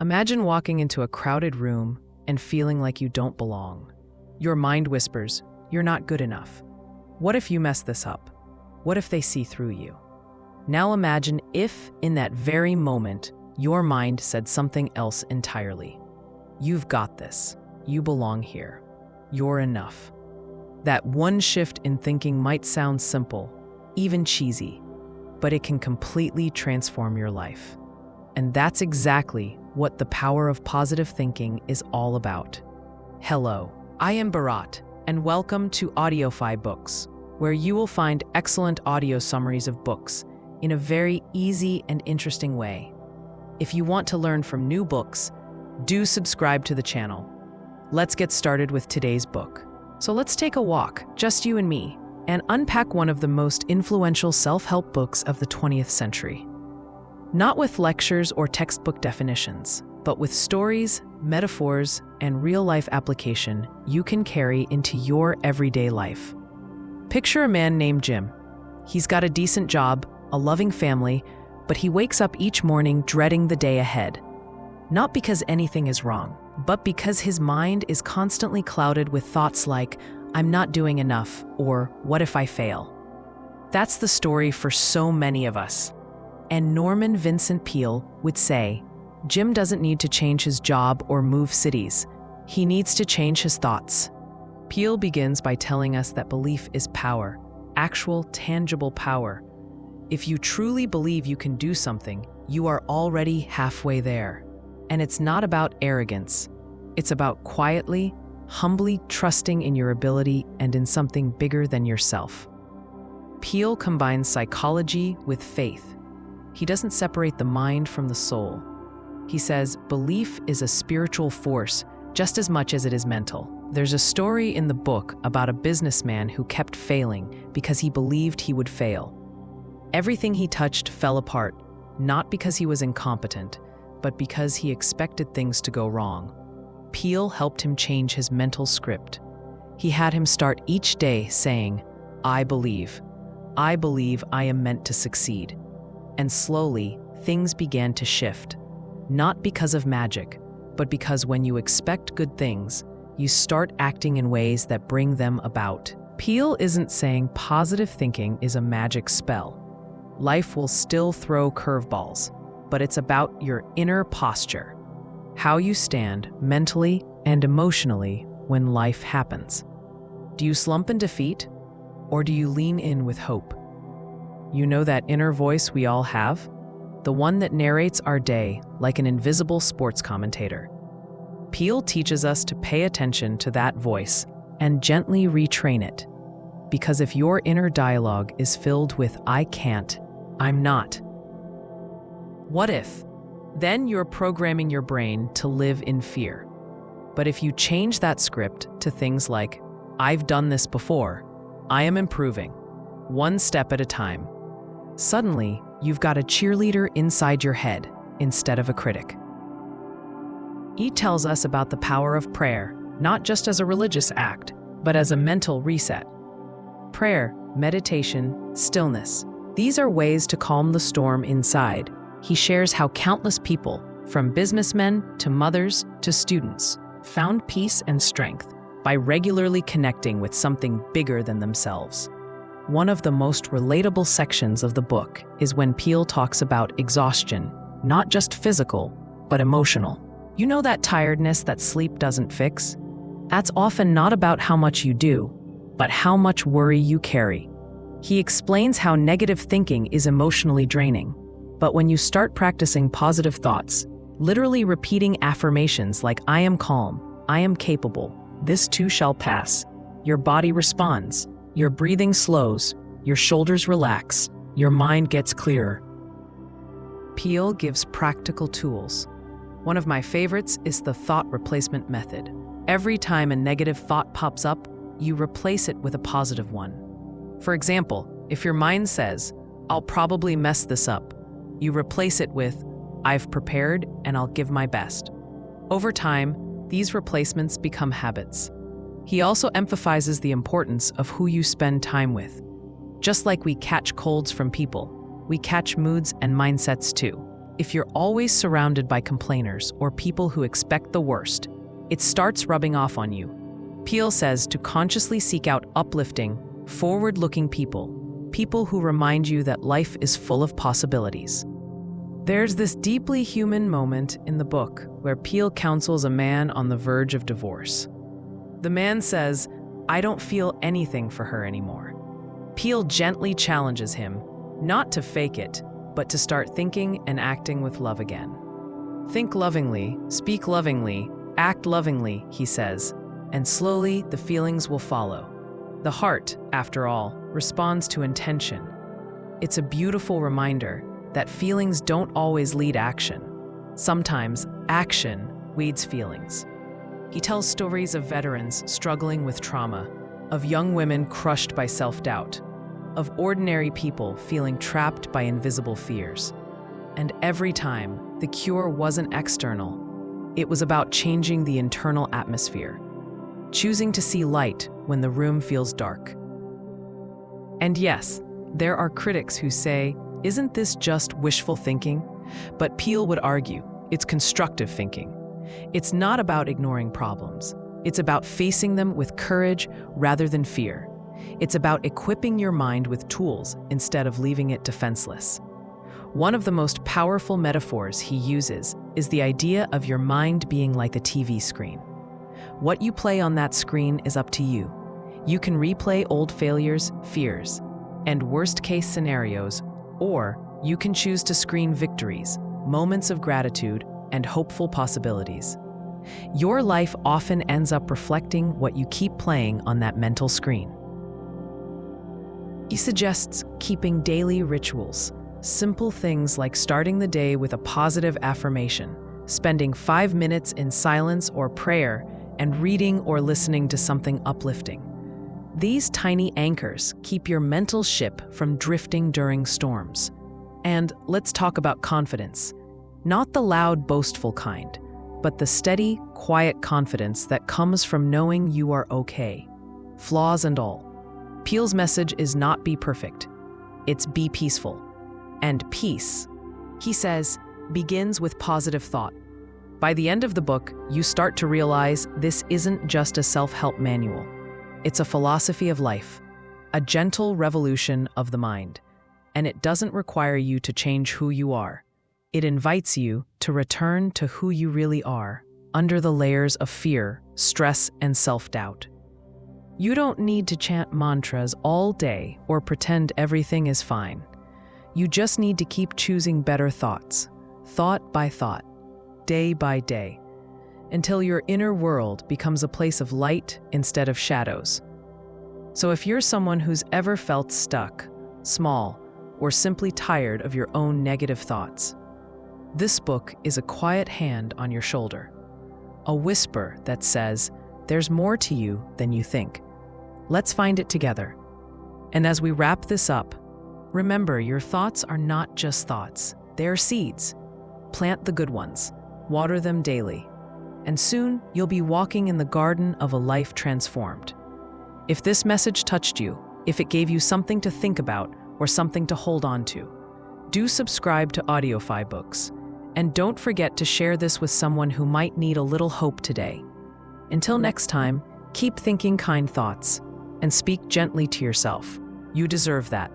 Imagine walking into a crowded room and feeling like you don't belong. Your mind whispers, "You're not good enough. What if you mess this up? What if they see through you?" Now imagine if, in that very moment, your mind said something else entirely. "You've got this. You belong here. You're enough." That one shift in thinking might sound simple, even cheesy, but it can completely transform your life. And that's exactly what the power of positive thinking is all about. Hello, I am Bharat, and welcome to Audiofybooks, where you will find excellent audio summaries of books in a very easy and interesting way. If you want to learn from new books, do subscribe to the channel. Let's get started with today's book. So let's take a walk, just you and me, and unpack one of the most influential self-help books of the 20th century. Not with lectures or textbook definitions, but with stories, metaphors, and real-life application you can carry into your everyday life. Picture a man named Jim. He's got a decent job, a loving family, but he wakes up each morning dreading the day ahead. Not because anything is wrong, but because his mind is constantly clouded with thoughts like, "I'm not doing enough," or "What if I fail?" That's the story for so many of us. And Norman Vincent Peale would say, Jim doesn't need to change his job or move cities. He needs to change his thoughts. Peale begins by telling us that belief is power, actual, tangible power. If you truly believe you can do something, you are already halfway there. And it's not about arrogance. It's about quietly, humbly trusting in your ability and in something bigger than yourself. Peale combines psychology with faith. He doesn't separate the mind from the soul. He says belief is a spiritual force just as much as it is mental. There's a story in the book about a businessman who kept failing because he believed he would fail. Everything he touched fell apart, not because he was incompetent, but because he expected things to go wrong. Peale helped him change his mental script. He had him start each day saying, I believe I am meant to succeed." And slowly, things began to shift. Not because of magic, but because when you expect good things, you start acting in ways that bring them about. Peale isn't saying positive thinking is a magic spell. Life will still throw curveballs, but it's about your inner posture, how you stand mentally and emotionally when life happens. Do you slump in defeat, or do you lean in with hope? You know that inner voice we all have? The one that narrates our day like an invisible sports commentator. Peale teaches us to pay attention to that voice and gently retrain it. Because if your inner dialogue is filled with "I can't," "I'm not," "what if?" then you're programming your brain to live in fear. But if you change that script to things like, "I've done this before," "I am improving," "one step at a time," suddenly you've got a cheerleader inside your head instead of a critic. He tells us about the power of prayer, not just as a religious act, but as a mental reset. Prayer, meditation, stillness. These are ways to calm the storm inside. He shares how countless people, from businessmen to mothers to students, found peace and strength by regularly connecting with something bigger than themselves. One of the most relatable sections of the book is when Peale talks about exhaustion, not just physical, but emotional. You know that tiredness that sleep doesn't fix? That's often not about how much you do, but how much worry you carry. He explains how negative thinking is emotionally draining. But when you start practicing positive thoughts, literally repeating affirmations like "I am calm," "I am capable," "this too shall pass," your body responds. Your breathing slows, your shoulders relax, your mind gets clearer. Peale gives practical tools. One of my favorites is the thought replacement method. Every time a negative thought pops up, you replace it with a positive one. For example, if your mind says, "I'll probably mess this up," you replace it with, "I've prepared and I'll give my best." Over time, these replacements become habits. He also emphasizes the importance of who you spend time with. Just like we catch colds from people, we catch moods and mindsets too. if you're always surrounded by complainers or people who expect the worst, it starts rubbing off on you. Peale says to consciously seek out uplifting, forward-looking people who remind you that life is full of possibilities. There's this deeply human moment in the book where Peale counsels a man on the verge of divorce. The man says, "I don't feel anything for her anymore." Peale gently challenges him, not to fake it, but to start thinking and acting with love again. "Think lovingly, speak lovingly, act lovingly," he says, and slowly the feelings will follow. The heart, after all, responds to intention. It's a beautiful reminder that feelings don't always lead action. Sometimes action leads feelings. He tells stories of veterans struggling with trauma, of young women crushed by self-doubt, of ordinary people feeling trapped by invisible fears. And every time, the cure wasn't external. It was about changing the internal atmosphere, choosing to see light when the room feels dark. And yes, there are critics who say, "Isn't this just wishful thinking?" But Peale would argue, it's constructive thinking. It's not about ignoring problems. It's about facing them with courage rather than fear. It's about equipping your mind with tools instead of leaving it defenseless. One of the most powerful metaphors he uses is the idea of your mind being like a TV screen. What you play on that screen is up to you. You can replay old failures, fears, and worst-case scenarios, or you can choose to screen victories, moments of gratitude, and hopeful possibilities. Your life often ends up reflecting what you keep playing on that mental screen. He suggests keeping daily rituals, simple things like starting the day with a positive affirmation, spending 5 minutes in silence or prayer, and reading or listening to something uplifting. These tiny anchors keep your mental ship from drifting during storms. And let's talk about confidence. Not the loud, boastful kind, but the steady, quiet confidence that comes from knowing you are okay, flaws and all. Peale's message is not be perfect, it's be peaceful. And peace, he says, begins with positive thought. By the end of the book, you start to realize this isn't just a self-help manual. It's a philosophy of life, a gentle revolution of the mind. And it doesn't require you to change who you are. It invites you to return to who you really are, under the layers of fear, stress, and self-doubt. You don't need to chant mantras all day or pretend everything is fine. You just need to keep choosing better thoughts, thought by thought, day by day, until your inner world becomes a place of light instead of shadows. So if you're someone who's ever felt stuck, small, or simply tired of your own negative thoughts, this book is a quiet hand on your shoulder, a whisper that says, there's more to you than you think. Let's find it together. And as we wrap this up, remember your thoughts are not just thoughts, they're seeds. Plant the good ones, water them daily, and soon you'll be walking in the garden of a life transformed. If this message touched you, if it gave you something to think about or something to hold on to, do subscribe to Audiofybooks, and don't forget to share this with someone who might need a little hope today. Until next time, keep thinking kind thoughts and speak gently to yourself. You deserve that.